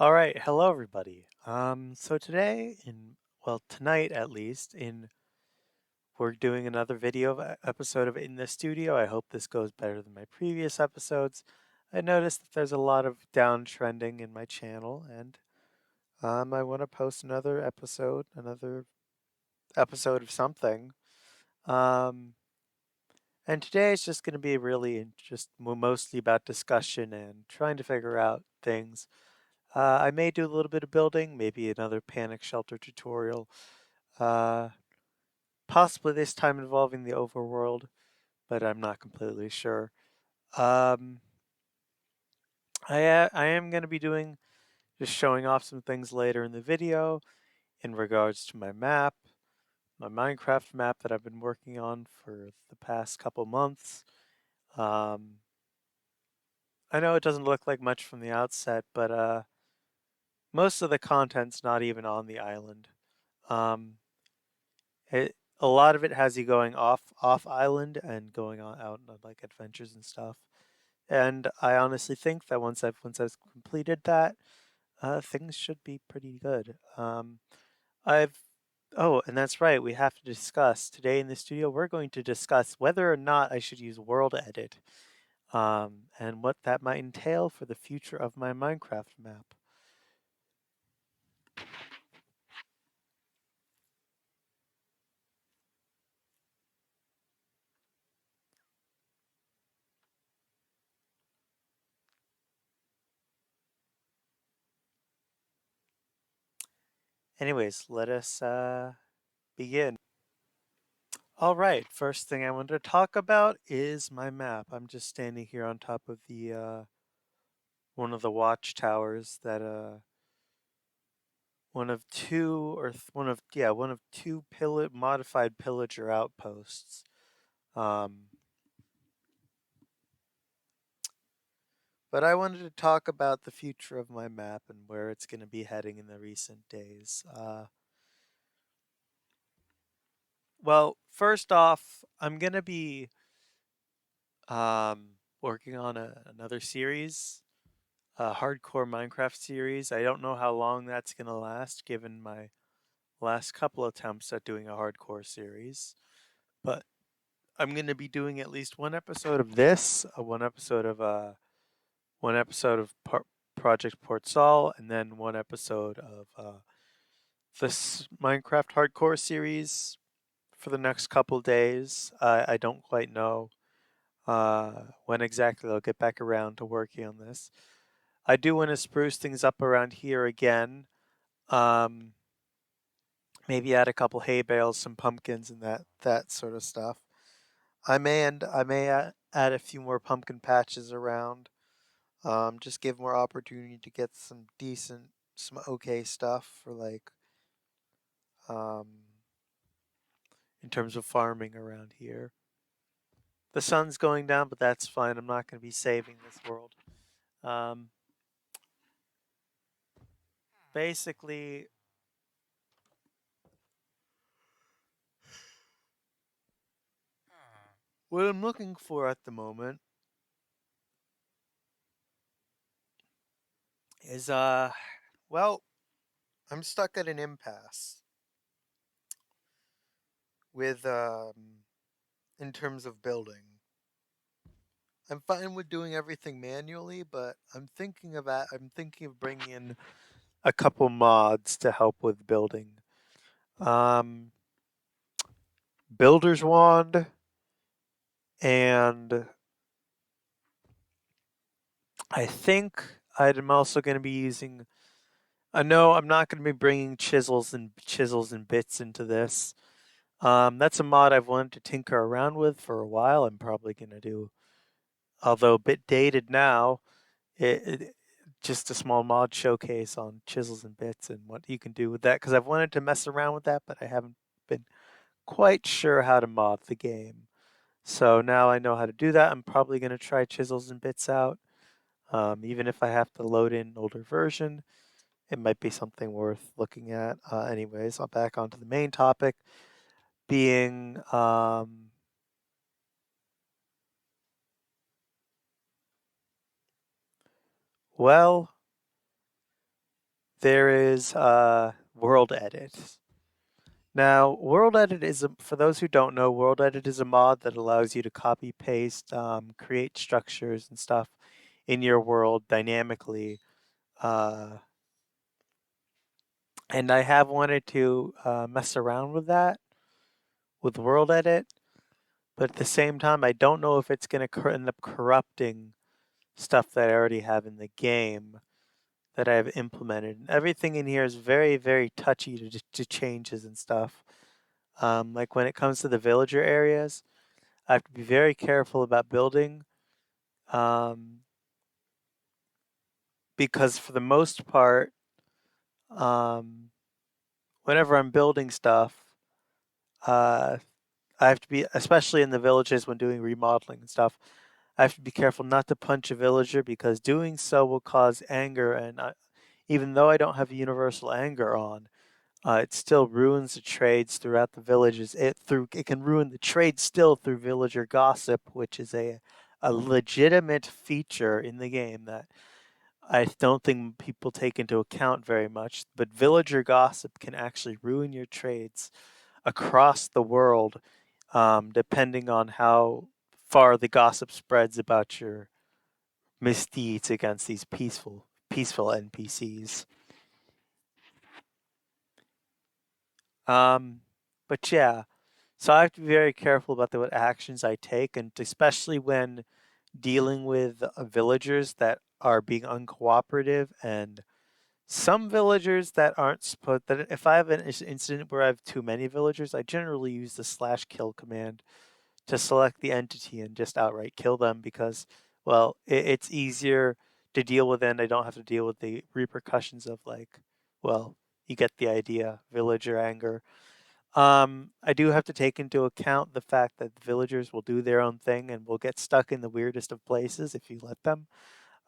All right, hello everybody. So today tonight at least, we're doing another episode of In the Studio. I hope this goes better than my previous episodes. I noticed that there's a lot of downtrending in my channel, and I want to post another episode of something. Um, and today it's just going to be mostly about discussion and trying to figure out things. I may do a little bit of building, maybe another panic shelter tutorial, uh, possibly this time involving the overworld, but I'm not completely sure. Um, I am going to be just showing off some things later in the video in regards to my Minecraft map that I've been working on for the past couple months. Um, I know it doesn't look like much from the outset, but most of the content's not even on the island. Um, a lot of it has you going off island and going on out on like adventures and stuff. And I honestly think that once I've completed that, things should be pretty good. I've Oh, and that's right. We have to discuss today in the studio. We're going to discuss whether or not I should use World Edit, and what that might entail for the future of my Minecraft map. Anyways, let us begin. All right, first thing I want to talk about is my map. I'm just standing here on top of the one of the watchtowers that one of two modified pillager outposts. Um, but I wanted to talk about the future of my map and where it's going to be heading in the recent days. Well, first off, I'm going to be working on another series, a hardcore Minecraft series. I don't know how long that's going to last given my last couple attempts at doing a hardcore series, but I'm going to be doing at least one episode of this, one episode of Project Portsal, and then one episode of this Minecraft hardcore series for the next couple days. I don't quite know when exactly I'll get back around to working on this. I do want to spruce things up around here again. Um, Maybe add a couple hay bales, some pumpkins, and that sort of stuff. I may add a few more pumpkin patches around. Just give more opportunity to get some okay stuff for like um, in terms of farming around here. The sun's going down, but that's fine. I'm not going to be saving this world. Um, Basically, what I'm looking for at the moment is well, I'm stuck at an impasse with in terms of building. I'm fine with doing everything manually, but I'm thinking of bringing in a couple mods to help with building. Um, Builder's Wand, and I think I'm also going to be using. No, I'm not going to be bringing chisels and bits into this. That's a mod I've wanted to tinker around with for a while. I'm probably going to do, although a bit dated now. It just a small mod showcase on chisels and bits and what you can do with that because I've wanted to mess around with that, but I haven't been quite sure how to mod the game. So now I know how to do that. I'm probably going to try chisels and bits out. Even if I have to load in an older version, it might be something worth looking at. Anyways, I'll back onto the main topic being well, there is World Edit. Now, World Edit is, for those who don't know, World Edit is a mod that allows you to copy paste, create structures and stuff in your world dynamically. Uh, and I have wanted to mess around with that with World Edit, but at the same time, I don't know if it's going to end up corrupting stuff that I already have in the game that I have implemented. And everything in here is very, very touchy to changes and stuff. Like when it comes to the villager areas, I have to be very careful about building because for the most part, um, whenever I'm building stuff, uh, I have to be, especially in the villages when doing remodeling and stuff, I have to be careful not to punch a villager because doing so will cause anger. And even though I don't have universal anger on, it still ruins the trades throughout the villages. It can ruin the trade still through villager gossip, which is a legitimate feature in the game that I don't think people take into account very much. But villager gossip can actually ruin your trades across the world, depending on how far the gossip spreads about your misdeeds against these peaceful NPCs. Um, but yeah, so I have to be very careful about what actions I take, and especially when dealing with villagers that are being uncooperative and some villagers that aren't supposed that if I have an incident where I have too many villagers, I generally use the /kill command to select the entity and just outright kill them because, well, it's easier to deal with and I don't have to deal with the repercussions of like, well, you get the idea, villager anger. I do have to take into account the fact that villagers will do their own thing and will get stuck in the weirdest of places if you let them.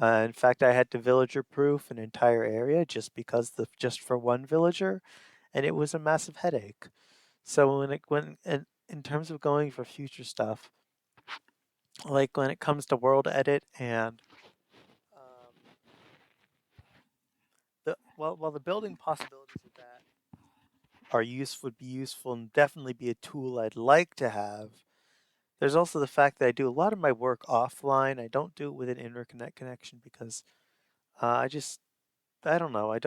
In fact, I had to villager proof an entire area just for one villager, and it was a massive headache. So when in terms of going for future stuff, like when it comes to world edit and um, while the building possibilities of that would be useful and definitely be a tool I'd like to have. There's also the fact that I do a lot of my work offline. I don't do it with an internet connection because I don't know. I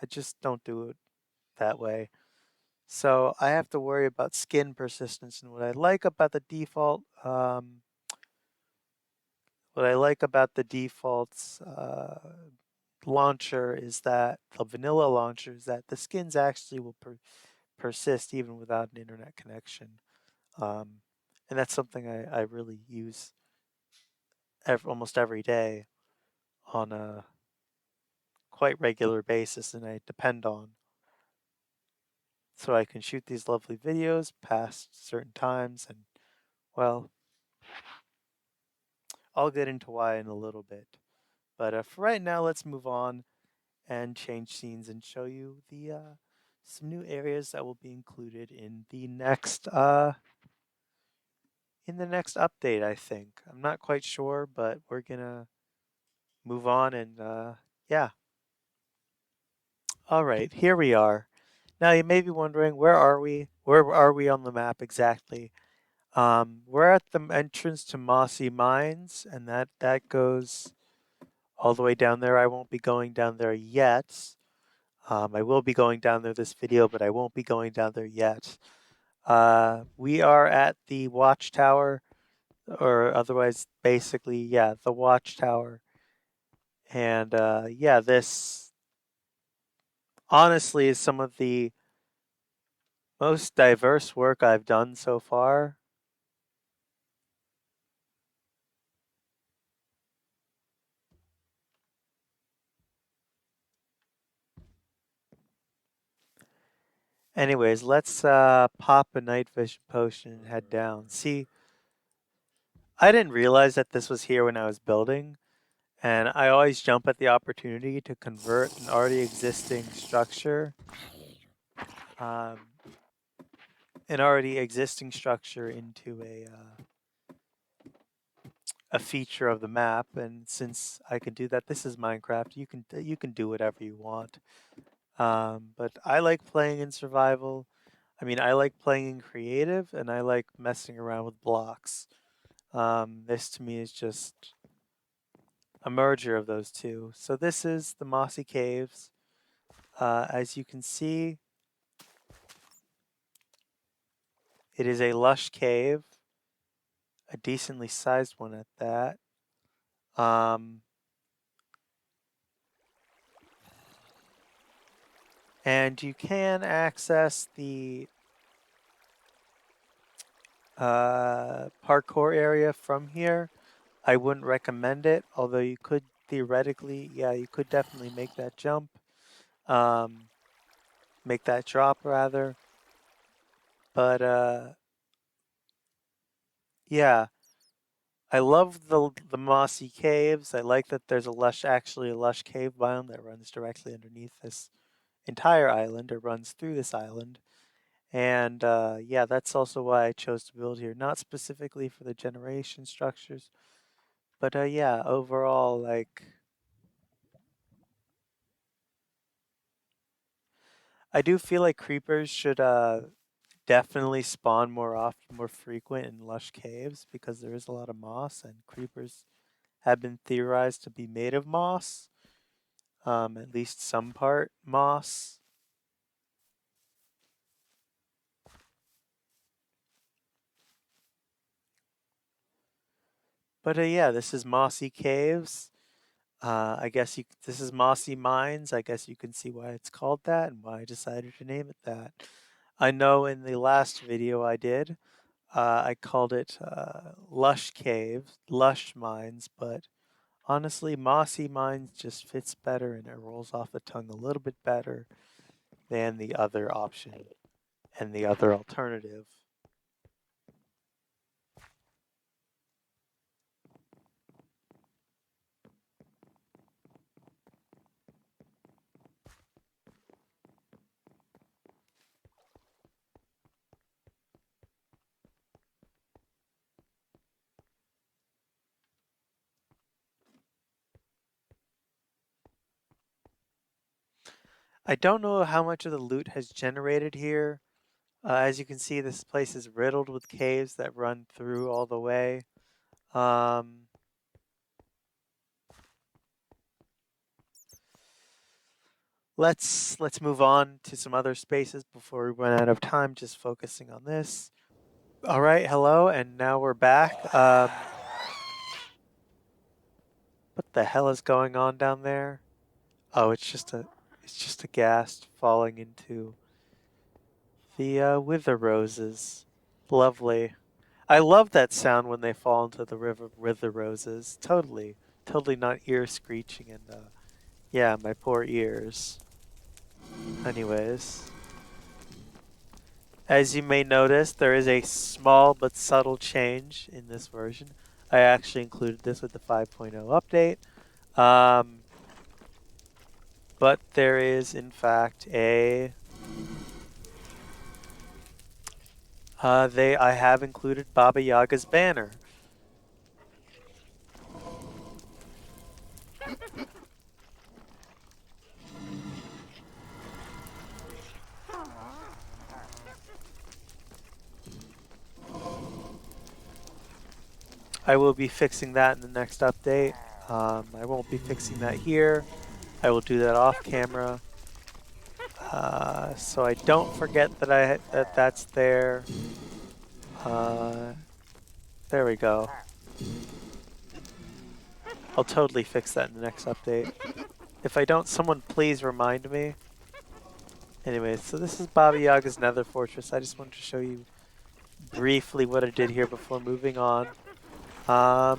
just don't do it that way. So I have to worry about skin persistence. And what I like about the defaults launcher is that the vanilla launcher is that the skins actually will persist even without an internet connection. Um, and that's something I really use almost every day on a quite regular basis and I depend on. So I can shoot these lovely videos past certain times and, well, I'll get into why in a little bit. But for right now, let's move on and change scenes and show you the some new areas that will be included in the next update. I think I'm not quite sure, but we're gonna move on and yeah. All right, here we are. Now you may be wondering, where are we? Where are we on the map exactly? We're at the entrance to Mossy Mines, and that goes all the way down there. I won't be going down there yet. I will be going down there this video, but I won't be going down there yet. We are at the watchtower, or otherwise, basically, yeah, the watchtower. And yeah, this honestly is some of the most diverse work I've done so far. Anyways, let's pop a night vision potion and head down. See, I didn't realize that this was here when I was building, and I always jump at the opportunity to convert an already existing structure, um, into a feature of the map, and since I can do that, this is Minecraft. You can do whatever you want. But I like playing in survival. I mean, I like playing in creative, and I like messing around with blocks. This to me is just a merger of those two. So this is the Mossy Caves. As you can see, it is a lush cave, a decently sized one at that. And you can access the parkour area from here. I wouldn't recommend it, although you could theoretically, yeah, you could definitely make that jump, make that drop rather. But yeah, I love the mossy caves. I like that there's actually a lush cave biome that runs directly underneath this entire island, or runs through this island. And yeah, that's also why I chose to build here, not specifically for the generation structures, but yeah, overall, like, I do feel like creepers should definitely spawn more often, more frequent in lush caves, because there is a lot of moss, and creepers have been theorized to be made of moss, at least some part moss. But yeah, this is Mossy Caves. I guess this is Mossy Mines. I guess you can see why it's called that and why I decided to name it that. I know in the last video I did, I called it Lush Caves, Lush Mines, but honestly, Mossy Mines just fits better and it rolls off the tongue a little bit better than the other option and the other alternative. I don't know how much of the loot has generated here. As you can see, this place is riddled with caves that run through all the way. Let's move on to some other spaces before we run out of time, just focusing on this. All right, hello, and now we're back. What the hell is going on down there? Oh, it's just a ghast falling into the wither roses. Lovely. I love that sound when they fall into the river with the roses. Totally not ear screeching and yeah, my poor ears. Anyways, as you may notice, there is a small but subtle change in this version. I actually included this with the 5.0 update. But there is in fact a I have included Baba Yaga's banner. I will be fixing that in the next update. I won't be fixing that here. I will do that off camera. So I don't forget that that's there. There we go. I'll totally fix that in the next update. If I don't, someone please remind me. Anyway, so this is Baba Yaga's Nether Fortress. I just wanted to show you briefly what I did here before moving on. I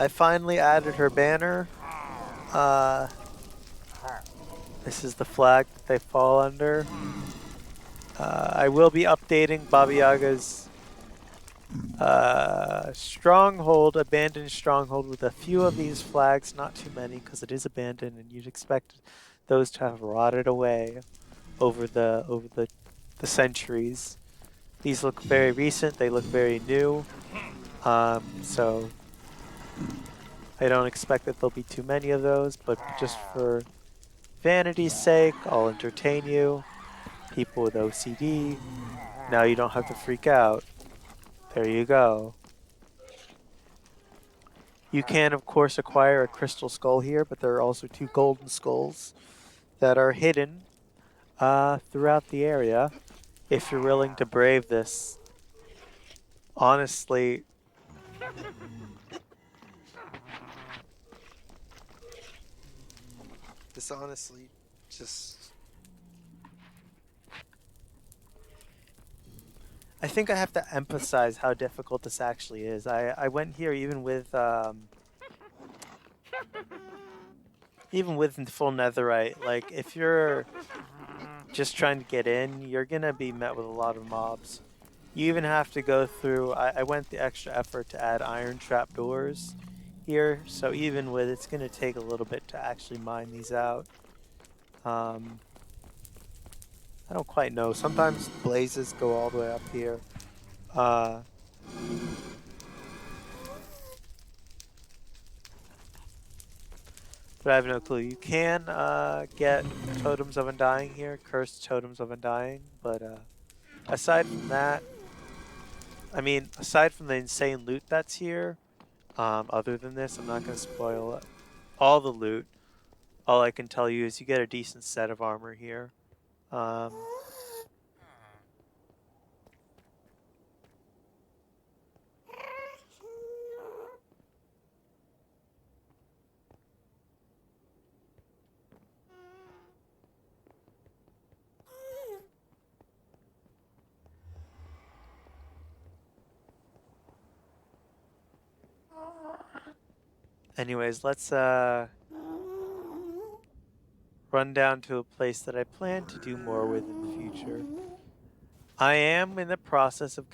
finally added her banner. This is the flag that they fall under. I will be updating Baba Yaga's stronghold, abandoned stronghold, with a few of these flags, not too many, because it is abandoned, and you'd expect those to have rotted away over the centuries. These look very recent. They look very new. So I don't expect that there'll be too many of those, but just for vanity's sake, I'll entertain you. People with OCD, now you don't have to freak out. There you go. You can, of course, acquire a crystal skull here, but there are also 2 golden skulls that are hidden throughout the area if you're willing to brave this. Honestly, this honestly just... I think I have to emphasize how difficult this actually is. I went here even with full netherite. Like, if you're just trying to get in, you're gonna be met with a lot of mobs. You even have to go through, I went the extra effort to add iron trap doors here, so even with it's gonna take a little bit to actually mine these out. I don't quite know. Sometimes blazes go all the way up here. Uh, but I have no clue. You can get totems of undying here, cursed totems of undying, but aside from that, I mean, aside from the insane loot that's here, other than this, I'm not going to spoil all the loot. All I can tell you is you get a decent set of armor here. Anyways, let's run down to a place that I plan to do more with in the future. I am in the process of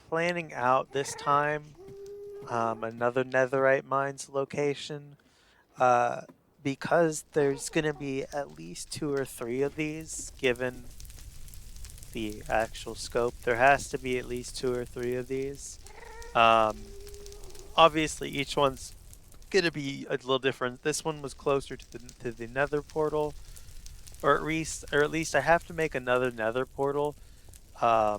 planning out this time another netherite mines location because there's going to be at least 2 or 3 of these given the actual scope. There has to be at least 2 or 3 of these. Obviously each one's going to be a little different. This one was closer to the nether portal, or at least I have to make another nether portal. I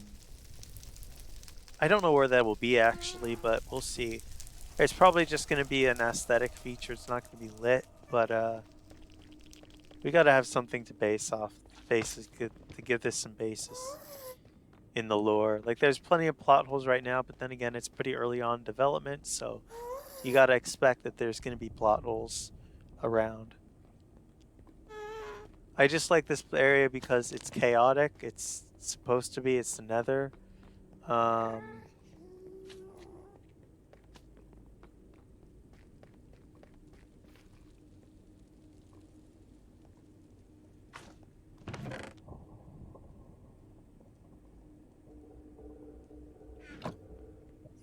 don't know where that will be actually, but we'll see. It's probably just going to be an aesthetic feature. It's not going to be lit, but we got to have something to base off. To give this some basis in the lore. Like, there's plenty of plot holes right now, but then again, it's pretty early on development, so you got to expect that there's going to be plot holes around. I just like this area because it's chaotic. It's supposed to be. It's the nether. You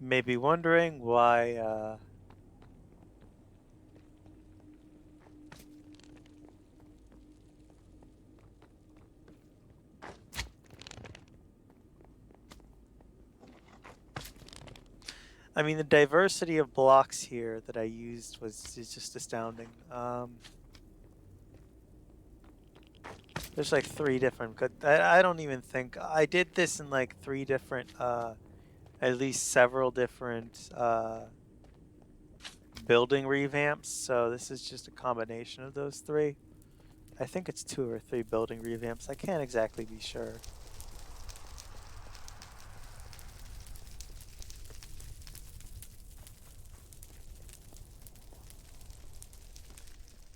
may be wondering why I mean, the diversity of blocks here that I used is just astounding. There's like 3 different. I don't even think I did this in like 3 different, at least several different building revamps. So this is just a combination of those 3. I think it's 2 or 3 building revamps. I can't exactly be sure.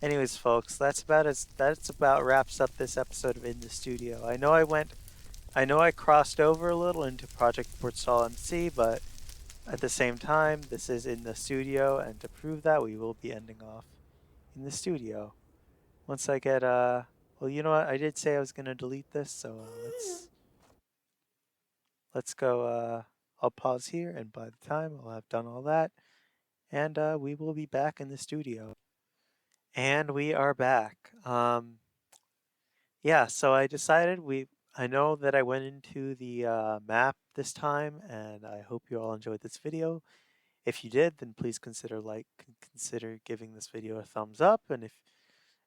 Anyways, folks, that's about wraps up this episode of In the Studio. I know I crossed over a little into Project PortsalMC, but at the same time, this is In the Studio, and to prove that, we will be ending off in the studio. Once I get well, you know what? I did say I was gonna delete this, so let's go. I'll pause here, and by the time I'll have done all that, and we will be back in the studio. And we are back. Yeah, so I decided I know that I went into the map this time, and I hope you all enjoyed this video. If you did, then please consider giving this video a thumbs up, and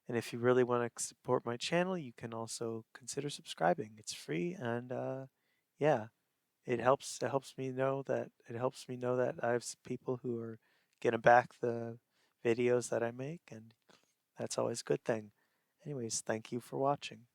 if you really want to support my channel, you can also consider subscribing. It's free, and yeah, it helps me know that I have people who are gonna back the videos that I make, and that's always a good thing. Anyways, thank you for watching.